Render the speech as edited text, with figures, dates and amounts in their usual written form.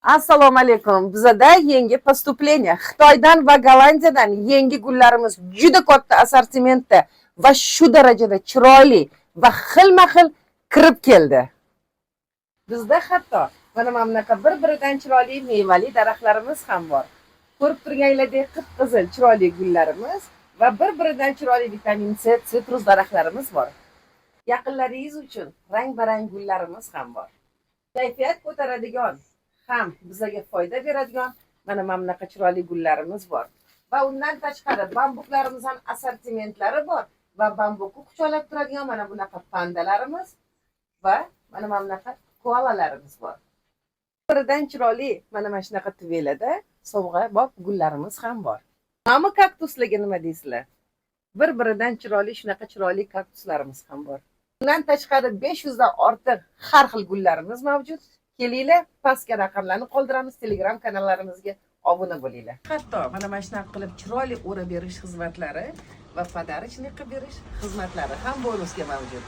Assalomu alaykum. Bizada yangi postupleniya Xitoydan va Gollandiyadan yangi gullarimiz juda katta assortimentda va shu darajada chiroyli va xilma-xil kirib keldi. Bizda hatto mana bunaqa bir-biridan chiroyli mevali daraxtlarimiz ham bor. Ko'rib turganinglardek qip-qizil chiroyli gullarimiz va bir-biridan chiroyli vitamin C, sitrus daraxtlarimiz bor. Yaqinlaringiz uchun rang-barang gullarimiz ham bor. Kayfiyat ko'taradigan ham bizga foyda beradigan mana bunaqa chiroyli gullarimiz bor. Va undan tashqari bambuklarimiz ham assortimentlari bor va bambukni quchoqlab turadigan mana bunaqa pandalarimiz va mana bunaqa koalalarimiz bor. Biridan chiroyli mana shunaqa tuvelada sovg'a bop gullarimiz ham bor. Nomi kaktuslarga nima deysizlar? Bir-biridan chiroyli shunaqa chiroyli kaktuslarimiz ham bor. Bundan tashqari 500 dan ortiq har xil gullarimiz mavjud. Kelinglar, pastga raqamlarni qoldiramiz, Telegram kanallarimizga obuna bo'linglar. Hatto mana shunaqa qilib chiroyli o'rab berish xizmatlari va podarочный qilib berish xizmatlari ham bonusga mavjud.